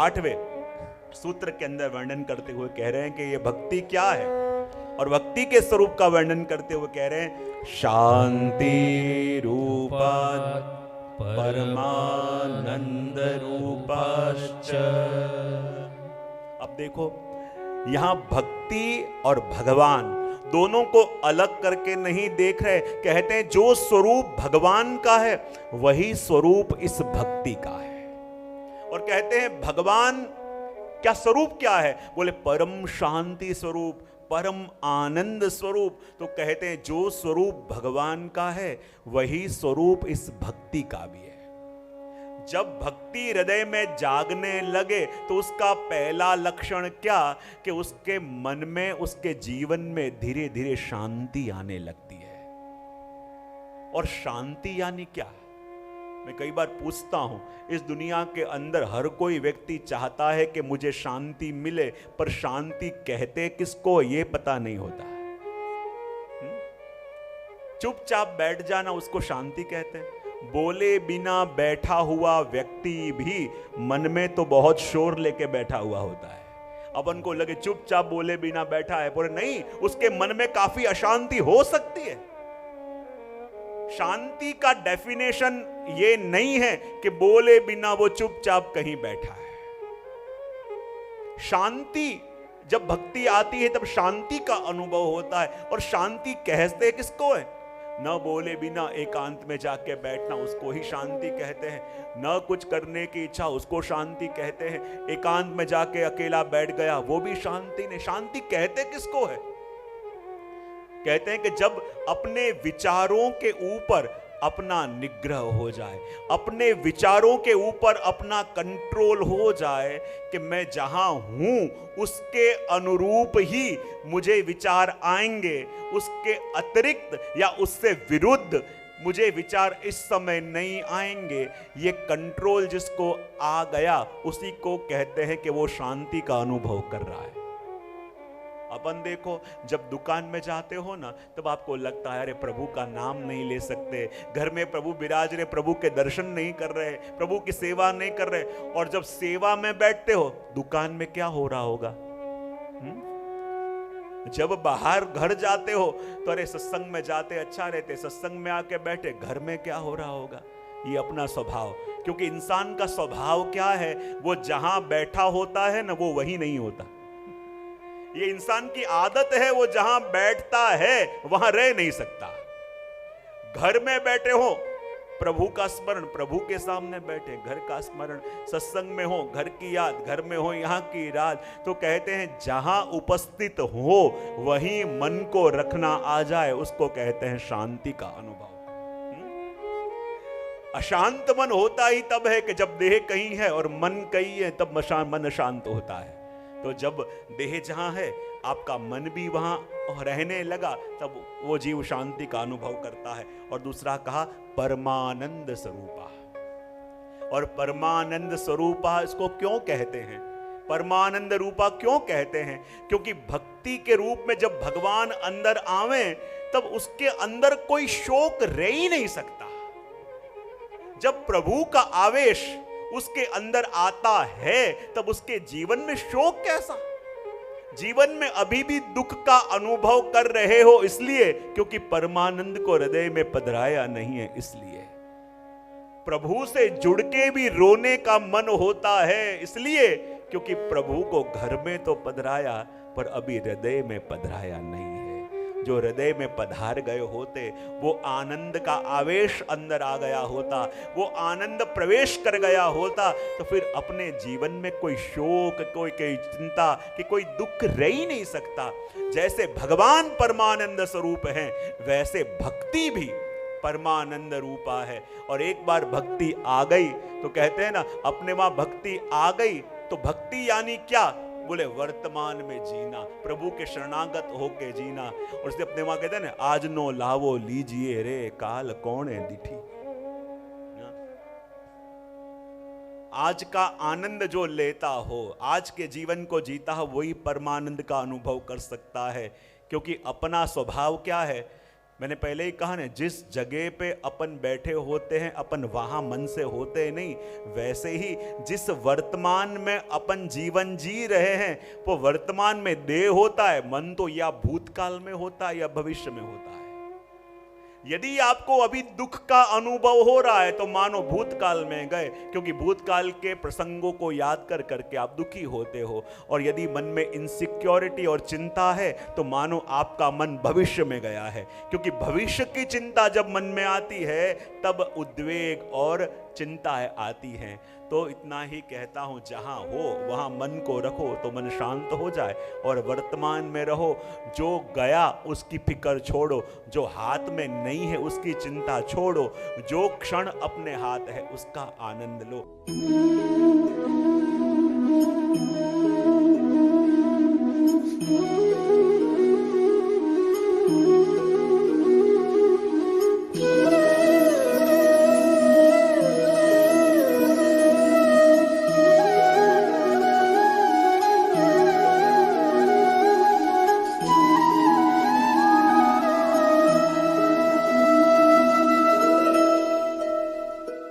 8वें सूत्र के अंदर वर्णन करते हुए कह रहे हैं कि ये भक्ति क्या है, और भक्ति के स्वरूप का वर्णन करते हुए कह रहे हैं शांति रूपा परमानंद रूपाश्च। अब देखो यहां भक्ति और भगवान दोनों को अलग करके नहीं देख रहे, कहते हैं जो स्वरूप भगवान का है वही स्वरूप इस भक्ति का है। और कहते हैं भगवान क्या स्वरूप क्या है, बोले परम शांति स्वरूप, परम आनंद स्वरूप। तो कहते हैं जो स्वरूप भगवान का है वही स्वरूप इस भक्ति का भी है। जब भक्ति हृदय में जागने लगे तो उसका पहला लक्षण क्या, कि उसके मन में, उसके जीवन में धीरे धीरे शांति आने लगती है। और शांति यानी क्या, मैं कई बार पूछता हूं, इस दुनिया के अंदर हर कोई व्यक्ति चाहता है कि मुझे शांति मिले, पर शांति कहते किसको ये पता नहीं होता। चुपचाप बैठ जाना उसको शांति कहते हैं। बोले बिना बैठा हुआ व्यक्ति भी मन में तो बहुत शोर लेके बैठा हुआ होता है। अपन को लगे चुपचाप बोले बिना बैठा है, बोले नहीं, उसके मन में काफी अशांति हो सकती है। शांति का डेफिनेशन ये नहीं है कि बोले बिना वो चुपचाप कहीं बैठा है। शांति, जब भक्ति आती है तब शांति का अनुभव होता है। और शांति कहते किसको है, न बोले बिना एकांत में जाके बैठना उसको ही शांति कहते हैं। न कुछ करने की इच्छा उसको शांति कहते हैं। एकांत में जाके अकेला बैठ गया वो भी शांति नहीं। शांति कहते किसको है, कहते हैं कि जब अपने विचारों के ऊपर अपना निग्रह हो जाए, अपने विचारों के ऊपर अपना कंट्रोल हो जाए, कि मैं जहां हूं उसके अनुरूप ही मुझे विचार आएंगे, उसके अतिरिक्त या उससे विरुद्ध मुझे विचार इस समय नहीं आएंगे। ये कंट्रोल जिसको आ गया उसी को कहते हैं कि वो शांति का अनुभव कर रहा है। अपन देखो जब दुकान में जाते हो ना, तब आपको लगता है अरे प्रभु का नाम नहीं ले सकते, घर में प्रभु विराज रहे, प्रभु के दर्शन नहीं कर रहे, प्रभु की सेवा नहीं कर रहे। और जब सेवा में बैठते हो, दुकान में क्या हो रहा होगा? जब बाहर घर जाते हो तो अरे सत्संग में जाते अच्छा रहते, सत्संग में आके बैठे, घर में क्या हो रहा होगा? ये अपना स्वभाव, क्योंकि इंसान का स्वभाव क्या है, वो जहां बैठा होता है ना वो वही नहीं होता। ये इंसान की आदत है, वो जहां बैठता है वहां रह नहीं सकता। घर में बैठे हो प्रभु का स्मरण, प्रभु के सामने बैठे घर का स्मरण, सत्संग में हो घर की याद, घर में हो यहाँ की याद। तो कहते हैं जहां उपस्थित हो वहीं मन को रखना आ जाए, उसको कहते हैं शांति का अनुभव। अशांत मन होता ही तब है कि जब देह कहीं है और मन कहीं है, तब मन अशांत होता है। तो जब देह जहां है आपका मन भी वहां रहने लगा, तब वो जीव शांति का अनुभव करता है। और दूसरा कहा परमानंद स्वरूपा। और परमानंद स्वरूपा इसको क्यों कहते हैं, परमानंद रूपा क्यों कहते हैं? क्योंकि भक्ति के रूप में जब भगवान अंदर आवे तब उसके अंदर कोई शोक रह ही नहीं सकता। जब प्रभु का आवेश उसके अंदर आता है तब उसके जीवन में शोक कैसा? जीवन में अभी भी दुख का अनुभव कर रहे हो इसलिए क्योंकि परमानंद को हृदय में पधराया नहीं है। इसलिए प्रभु से जुड़ के भी रोने का मन होता है, इसलिए क्योंकि प्रभु को घर में तो पधराया पर अभी हृदय में पधराया नहीं है। जो हृदय में पधार गए होते, वो आनंद का आवेश अंदर आ गया होता, वो आनंद प्रवेश कर गया होता, तो फिर अपने जीवन में कोई शोक, कोई चिंता, कि कोई दुख रह ही नहीं सकता। जैसे भगवान परमानंद स्वरूप हैं, वैसे भक्ति भी परमानंद रूपा है। और एक बार भक्ति आ गई तो कहते हैं ना, अपने वहां भक्ति आ गई तो भक्ति यानी क्या? बोले वर्तमान में जीना, प्रभु के शरणागत होके जीना। और उससे अपने वहां कहते हैं ना, आज नो लावो लीजिए रे काल कौन है दिठी। आज का आनंद जो लेता हो, आज के जीवन को जीता हो, वही परमानंद का अनुभव कर सकता है। क्योंकि अपना स्वभाव क्या है मैंने पहले ही कहा ना, जिस जगह पे अपन बैठे होते हैं अपन वहां मन से होते नहीं, वैसे ही जिस वर्तमान में अपन जीवन जी रहे हैं वो वर्तमान में देह होता है, मन तो या भूतकाल में होता है या भविष्य में होता है। यदि आपको अभी दुख का अनुभव हो रहा है तो मानो भूतकाल में गए, क्योंकि भूतकाल के प्रसंगों को याद कर करके आप दुखी होते हो। और यदि मन में इनसिक्योरिटी और चिंता है तो मानो आपका मन भविष्य में गया है, क्योंकि भविष्य की चिंता जब मन में आती है तब उद्वेग और चिंताएं आती हैं। तो इतना ही कहता हूं, जहां हो वहां मन को रखो तो मन शांत हो जाए, और वर्तमान में रहो। जो गया उसकी फिक्र छोड़ो, जो हाथ में नहीं है उसकी चिंता छोड़ो, जो क्षण अपने हाथ है उसका आनंद लो।